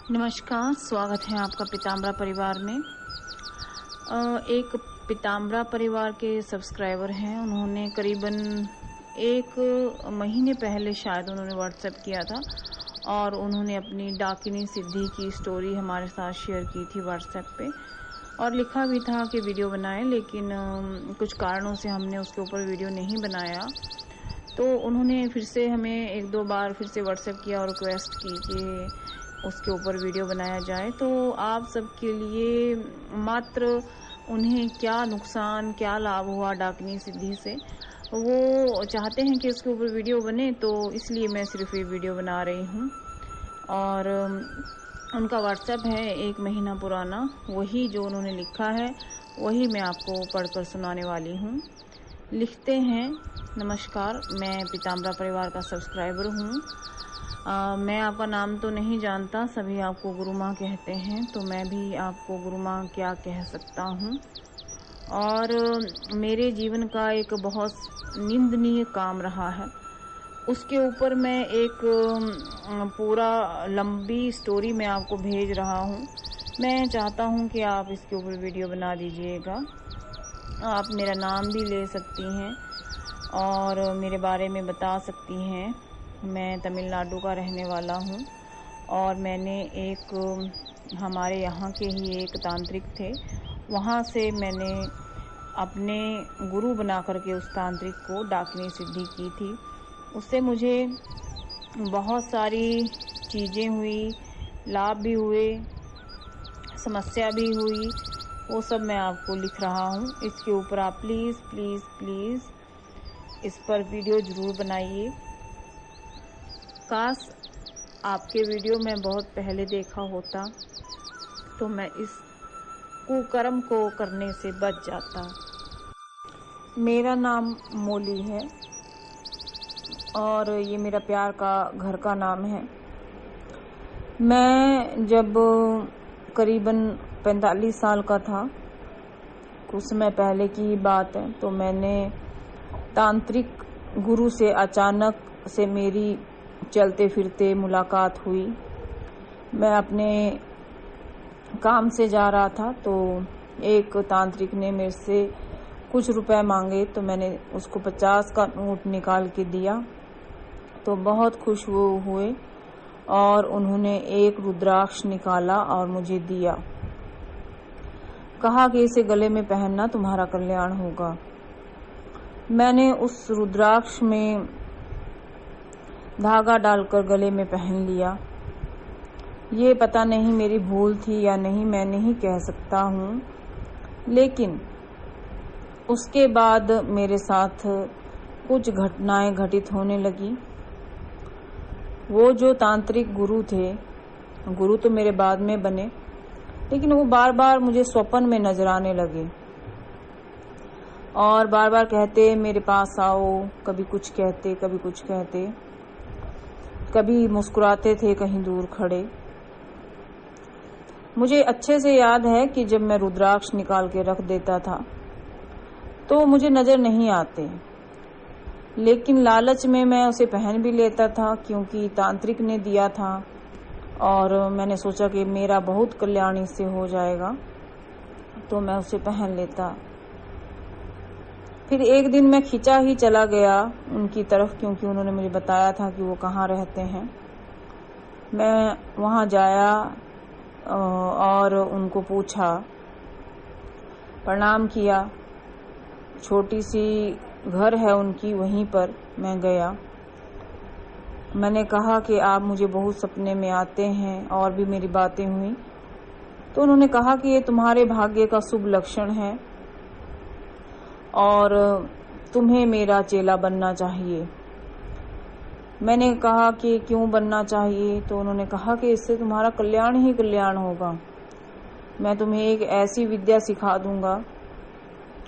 नमस्कार, स्वागत है आपका पीताम्बरा परिवार में। एक पीताम्बरा परिवार के सब्सक्राइबर हैं, उन्होंने करीबन 1 महीने पहले शायद उन्होंने व्हाट्सएप किया था और उन्होंने अपनी डाकिनी सिद्धि की स्टोरी हमारे साथ शेयर की थी व्हाट्सएप पे और लिखा भी था कि वीडियो बनाएं, लेकिन कुछ कारणों से हमने उसके ऊपर वीडियो नहीं बनाया। तो उन्होंने फिर से हमें 1-2 बार फिर से व्हाट्सएप किया और रिक्वेस्ट की कि उसके ऊपर वीडियो बनाया जाए। तो आप सबके लिए मात्र उन्हें क्या नुकसान, क्या लाभ हुआ डाकिनी सिद्धि से, वो चाहते हैं कि उसके ऊपर वीडियो बने, तो इसलिए मैं सिर्फ ये वीडियो बना रही हूँ। और उनका व्हाट्सएप है 1 महीना पुराना, वही जो उन्होंने लिखा है वही मैं आपको पढ़कर सुनाने वाली हूँ। लिखते हैं, नमस्कार, मैं पीताम्बरा परिवार का सब्सक्राइबर हूँ। मैं आपका नाम तो नहीं जानता, सभी आपको गुरु माँ कहते हैं, तो मैं भी आपको गुरु माँ क्या कह सकता हूँ। और मेरे जीवन का एक बहुत निंदनीय काम रहा है, उसके ऊपर मैं एक पूरा लंबी स्टोरी मैं आपको भेज रहा हूँ। मैं चाहता हूँ कि आप इसके ऊपर वीडियो बना दीजिएगा। आप मेरा नाम भी ले सकती हैं और मेरे बारे में बता सकती हैं। मैं तमिलनाडु का रहने वाला हूँ और मैंने हमारे यहाँ के ही एक तांत्रिक थे, वहाँ से मैंने अपने गुरु बना करके उस तांत्रिक को डाकिनी सिद्धि की थी। उससे मुझे बहुत सारी चीज़ें हुई, लाभ भी हुए, समस्या भी हुई, वो सब मैं आपको लिख रहा हूँ। इसके ऊपर आप प्लीज़ प्लीज़ प्लीज़ इस पर वीडियो ज़रूर बनाइए। काश आपके वीडियो मैं बहुत पहले देखा होता तो मैं इस कुकर्म को करने से बच जाता। मेरा नाम मोली है और ये मेरा प्यार का घर का नाम है। मैं जब करीबन 45 साल का था, कुछ समय पहले की बात है, तो मैंने तांत्रिक गुरु से अचानक से मेरी चलते फिरते मुलाकात हुई। मैं अपने काम से जा रहा था तो एक तांत्रिक ने मेरे से कुछ रुपए मांगे, तो मैंने उसको 50 का नोट निकाल के दिया तो बहुत खुश वो हुए और उन्होंने एक रुद्राक्ष निकाला और मुझे दिया। कहा कि इसे गले में पहनना, तुम्हारा कल्याण होगा। मैंने उस रुद्राक्ष में धागा डालकर गले में पहन लिया। ये पता नहीं मेरी भूल थी या नहीं, मैं नहीं कह सकता हूँ, लेकिन उसके बाद मेरे साथ कुछ घटनाएं घटित होने लगी। वो जो तांत्रिक गुरु थे, गुरु तो मेरे बाद में बने, लेकिन वो बार बार मुझे स्वप्न में नजर आने लगे और बार बार कहते मेरे पास आओ। कभी कुछ कहते, कभी कुछ कहते, कभी मुस्कुराते थे कहीं दूर खड़े। मुझे अच्छे से याद है कि जब मैं रुद्राक्ष निकाल के रख देता था तो मुझे नजर नहीं आते, लेकिन लालच में मैं उसे पहन भी लेता था क्योंकि तांत्रिक ने दिया था और मैंने सोचा कि मेरा बहुत कल्याण इससे हो जाएगा, तो मैं उसे पहन लेता। फिर एक दिन मैं खिंचा ही चला गया उनकी तरफ, क्योंकि उन्होंने मुझे बताया था कि वो कहाँ रहते हैं। मैं वहाँ जाया और उनको पूछा, प्रणाम किया। छोटी सी घर है उनकी, वहीं पर मैं गया। मैंने कहा कि आप मुझे बहुत सपने में आते हैं और भी मेरी बातें हुई। तो उन्होंने कहा कि ये तुम्हारे भाग्य का शुभ लक्षण है और तुम्हें मेरा चेला बनना चाहिए। मैंने कहा कि क्यों बनना चाहिए, तो उन्होंने कहा कि इससे तुम्हारा कल्याण ही कल्याण होगा। मैं तुम्हें एक ऐसी विद्या सिखा दूंगा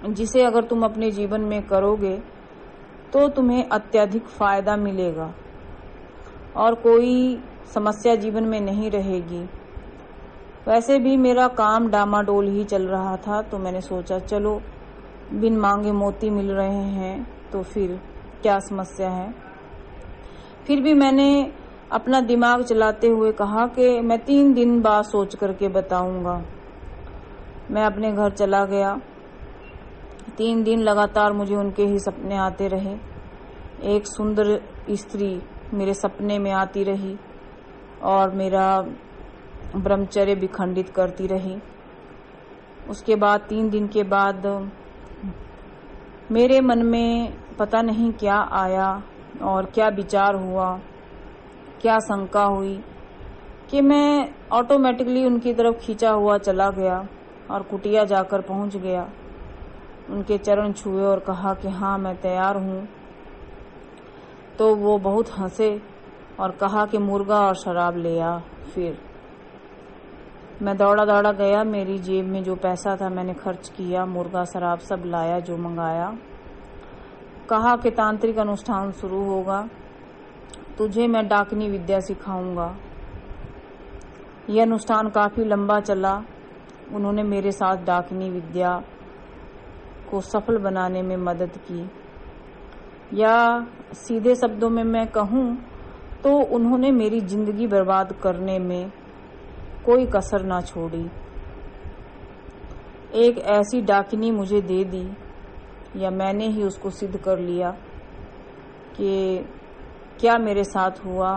जिसे अगर तुम अपने जीवन में करोगे तो तुम्हें अत्यधिक फायदा मिलेगा और कोई समस्या जीवन में नहीं रहेगी। वैसे भी मेरा काम डामाडोल ही चल रहा था, तो मैंने सोचा चलो बिन मांगे मोती मिल रहे हैं तो फिर क्या समस्या है। फिर भी मैंने अपना दिमाग चलाते हुए कहा कि मैं 3 दिन बाद सोच करके बताऊंगा। मैं अपने घर चला गया। 3 दिन लगातार मुझे उनके ही सपने आते रहे। एक सुंदर स्त्री मेरे सपने में आती रही और मेरा ब्रह्मचर्य विखंडित करती रही। उसके बाद 3 दिन के बाद मेरे मन में पता नहीं क्या आया और क्या विचार हुआ, क्या शंका हुई कि मैं ऑटोमेटिकली उनकी तरफ खींचा हुआ चला गया और कुटिया जाकर पहुंच गया। उनके चरण छुए और कहा कि हाँ मैं तैयार हूँ। तो वो बहुत हंसे और कहा कि मुर्गा और शराब ले आ। फिर मैं दौड़ा दौड़ा गया। मेरी जेब में जो पैसा था मैंने खर्च किया, मुर्गा शराब सब लाया जो मंगाया। कहा कि तांत्रिक अनुष्ठान शुरू होगा, तुझे मैं डाकनी विद्या सिखाऊंगा। यह अनुष्ठान काफी लंबा चला। उन्होंने मेरे साथ डाकनी विद्या को सफल बनाने में मदद की, या सीधे शब्दों में मैं कहूँ तो उन्होंने मेरी जिंदगी बर्बाद करने में कोई कसर ना छोड़ी। एक ऐसी डाकिनी मुझे दे दी, या मैंने ही उसको सिद्ध कर लिया कि क्या मेरे साथ हुआ।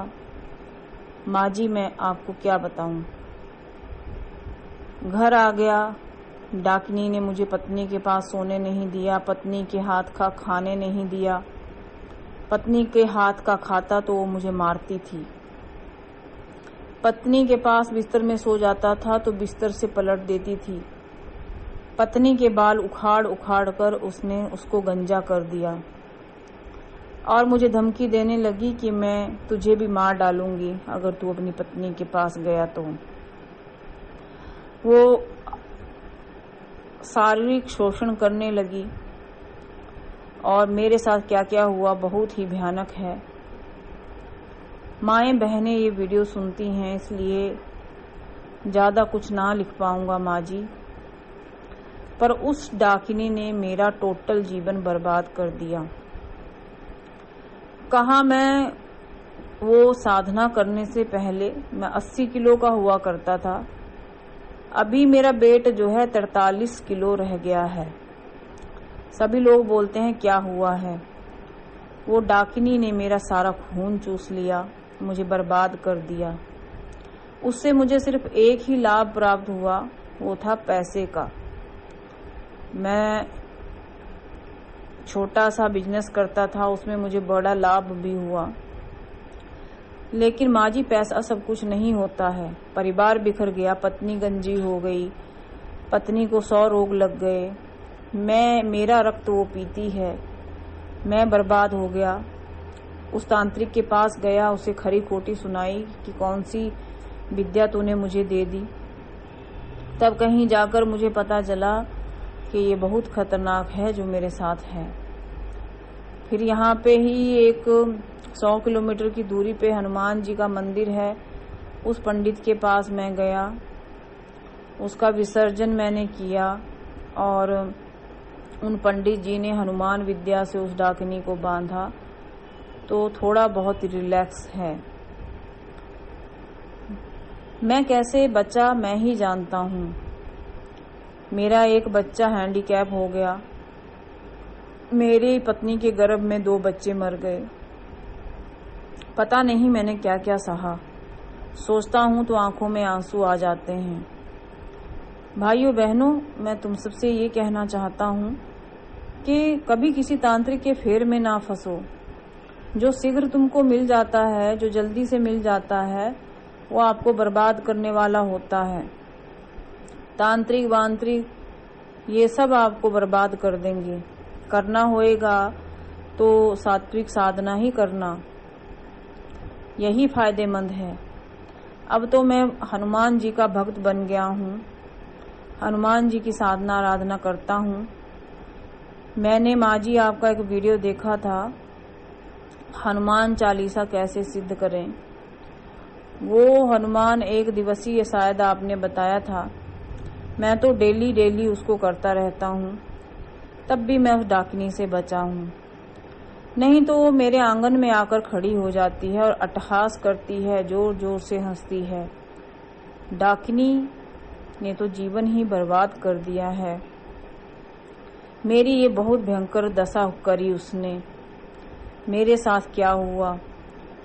माँ जी मैं आपको क्या बताऊं। घर आ गया। डाकिनी ने मुझे पत्नी के पास सोने नहीं दिया, पत्नी के हाथ का खाने नहीं दिया। पत्नी के हाथ का खाता तो वो मुझे मारती थी। पत्नी के पास बिस्तर में सो जाता था तो बिस्तर से पलट देती थी। पत्नी के बाल उखाड़ उखाड़ कर उसने उसको गंजा कर दिया और मुझे धमकी देने लगी कि मैं तुझे भी मार डालूंगी अगर तू अपनी पत्नी के पास गया तो। वो शारीरिक शोषण करने लगी और मेरे साथ क्या क्या हुआ बहुत ही भयानक है। माएं बहनें ये वीडियो सुनती हैं, इसलिए ज़्यादा कुछ ना लिख पाऊंगा माँ जी। पर उस डाकिनी ने मेरा टोटल जीवन बर्बाद कर दिया। कहा मैं वो साधना करने से पहले मैं 80 किलो का हुआ करता था, अभी मेरा वेट जो है 43 किलो रह गया है। सभी लोग बोलते हैं क्या हुआ है। वो डाकिनी ने मेरा सारा खून चूस लिया, मुझे बर्बाद कर दिया। उससे मुझे सिर्फ एक ही लाभ प्राप्त हुआ, वो था पैसे का। मैं छोटा सा बिजनेस करता था, उसमें मुझे बड़ा लाभ भी हुआ। लेकिन माँ जी पैसा सब कुछ नहीं होता है। परिवार बिखर गया, पत्नी गंजी हो गई, पत्नी को 100 रोग लग गए। मेरा रक्त वो पीती है। मैं बर्बाद हो गया। उस तांत्रिक के पास गया, उसे खरी खोटी सुनाई कि कौन सी विद्या तूने मुझे दे दी। तब कहीं जाकर मुझे पता चला कि ये बहुत खतरनाक है जो मेरे साथ है। फिर यहाँ पे ही एक 100 किलोमीटर की दूरी पे हनुमान जी का मंदिर है। उस पंडित के पास मैं गया, उसका विसर्जन मैंने किया और उन पंडित जी ने हनुमान विद्या से उस डाकिनी को बांधा, तो थोड़ा बहुत रिलैक्स है। मैं कैसे बचा मैं ही जानता हूँ। मेरा एक बच्चा हैंडीकैप हो गया। मेरी पत्नी के गर्भ में 2 बच्चे मर गए। पता नहीं मैंने क्या क्या सहा। सोचता हूँ तो आंखों में आंसू आ जाते हैं। भाइयों बहनों, मैं तुम सबसे ये कहना चाहता हूँ कि कभी किसी तांत्रिक के फेर में ना फंसो। जो शीघ्र तुमको मिल जाता है, जो जल्दी से मिल जाता है, वो आपको बर्बाद करने वाला होता है। तांत्रिक वांत्रिक ये सब आपको बर्बाद कर देंगे। करना होएगा तो सात्विक साधना ही करना, यही फायदेमंद है। अब तो मैं हनुमान जी का भक्त बन गया हूँ। हनुमान जी की साधना आराधना करता हूँ। मैंने माँ जी आपका एक वीडियो देखा था, हनुमान चालीसा कैसे सिद्ध करें। वो हनुमान 1 दिवसीय शायद आपने बताया था। मैं तो डेली उसको करता रहता हूँ, तब भी मैं उस डाकिनी से बचा हूँ। नहीं तो वो मेरे आंगन में आकर खड़ी हो जाती है और अट्टहास करती है, जोर जोर से हंसती है। डाकिनी ने तो जीवन ही बर्बाद कर दिया है। मेरी ये बहुत भयंकर दशा करी उसने। मेरे साथ क्या हुआ?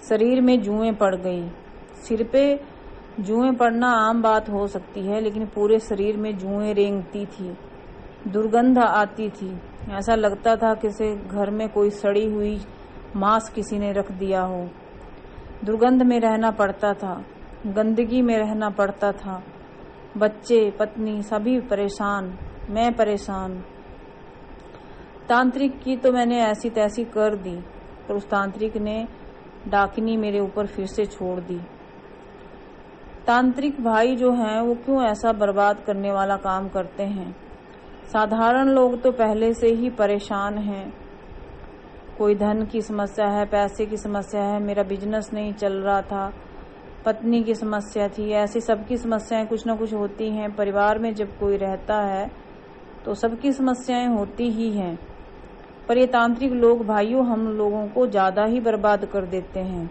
शरीर में जुएं पड़ गई। सिर पे जुएं पड़ना आम बात हो सकती है, लेकिन पूरे शरीर में जुएं रेंगती थी, दुर्गंध आती थी। ऐसा लगता था किसी घर में कोई सड़ी हुई मांस किसी ने रख दिया हो। दुर्गंध में रहना पड़ता था, गंदगी में रहना पड़ता था। बच्चे, पत्नी सभी परेशान, मैं परेशान। तांत्रिक की तो मैंने ऐसी तैसी कर दी, पर उस तांत्रिक ने डाकिनी मेरे ऊपर फिर से छोड़ दी। तांत्रिक भाई जो हैं वो क्यों ऐसा बर्बाद करने वाला काम करते हैं? साधारण लोग तो पहले से ही परेशान हैं। कोई धन की समस्या है, पैसे की समस्या है, मेरा बिजनेस नहीं चल रहा था, पत्नी की समस्या थी, ऐसी सबकी समस्याएं कुछ ना कुछ होती हैं। परिवार में जब कोई रहता है तो सबकी समस्याएं होती ही हैं। पर ये तांत्रिक लोग भाइयों हम लोगों को ज्यादा ही बर्बाद कर देते हैं।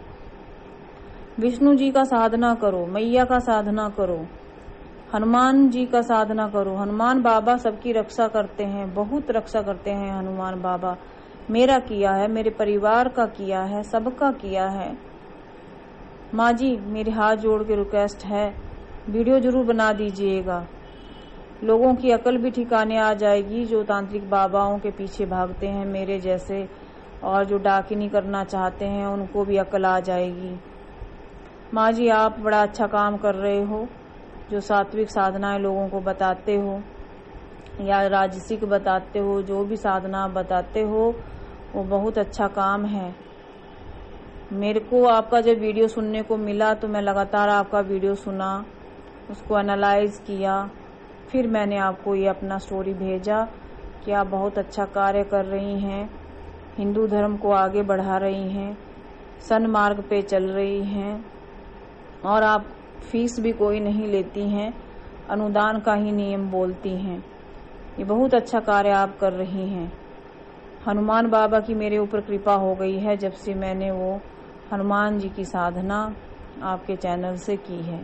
विष्णु जी का साधना करो, मैया का साधना करो, हनुमान जी का साधना करो। हनुमान बाबा सबकी रक्षा करते हैं, बहुत रक्षा करते हैं हनुमान बाबा। मेरा किया है, मेरे परिवार का किया है, सबका किया है। माँ जी मेरे हाथ जोड़ के रिक्वेस्ट है, वीडियो जरूर बना दीजिएगा। लोगों की अकल भी ठिकाने आ जाएगी, जो तांत्रिक बाबाओं के पीछे भागते हैं मेरे जैसे, और जो डाकिनी करना चाहते हैं उनको भी अकल आ जाएगी। माँ जी आप बड़ा अच्छा काम कर रहे हो, जो सात्विक साधनाएं लोगों को बताते हो या राजसिक बताते हो, जो भी साधना बताते हो वो बहुत अच्छा काम है। मेरे को आपका जब वीडियो सुनने को मिला तो मैं लगातार आपका वीडियो सुना, उसको एनालाइज किया, फिर मैंने आपको ये अपना स्टोरी भेजा कि आप बहुत अच्छा कार्य कर रही हैं, हिंदू धर्म को आगे बढ़ा रही हैं, सन्मार्ग पे चल रही हैं, और आप फीस भी कोई नहीं लेती हैं, अनुदान का ही नियम बोलती हैं। ये बहुत अच्छा कार्य आप कर रही हैं। हनुमान बाबा की मेरे ऊपर कृपा हो गई है जब से मैंने वो हनुमान जी की साधना आपके चैनल से की है।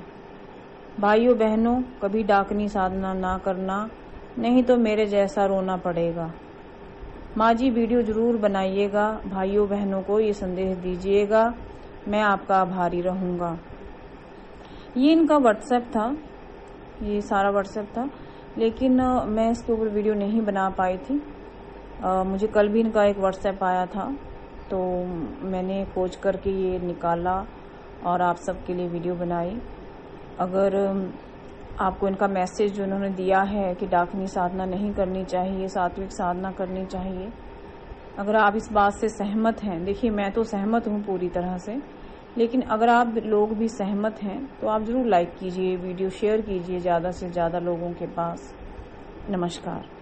भाइयों बहनों कभी डाकनी साधना ना करना, नहीं तो मेरे जैसा रोना पड़ेगा। माँ जी वीडियो जरूर बनाइएगा, भाइयों बहनों को ये संदेश दीजिएगा, मैं आपका आभारी रहूँगा। ये इनका व्हाट्सएप था, ये सारा व्हाट्सएप था, लेकिन मैं इसके ऊपर वीडियो नहीं बना पाई थी। मुझे कल भी इनका एक व्हाट्सएप आया था, तो मैंने खोज करके ये निकाला और आप सबके लिए वीडियो बनाई। अगर आपको इनका मैसेज जो उन्होंने दिया है कि डाकनी साधना नहीं करनी चाहिए, सात्विक साधना करनी चाहिए, अगर आप इस बात से सहमत हैं, देखिए मैं तो सहमत हूँ पूरी तरह से, लेकिन अगर आप लोग भी सहमत हैं तो आप ज़रूर लाइक कीजिए, वीडियो शेयर कीजिए ज़्यादा से ज़्यादा लोगों के पास। नमस्कार।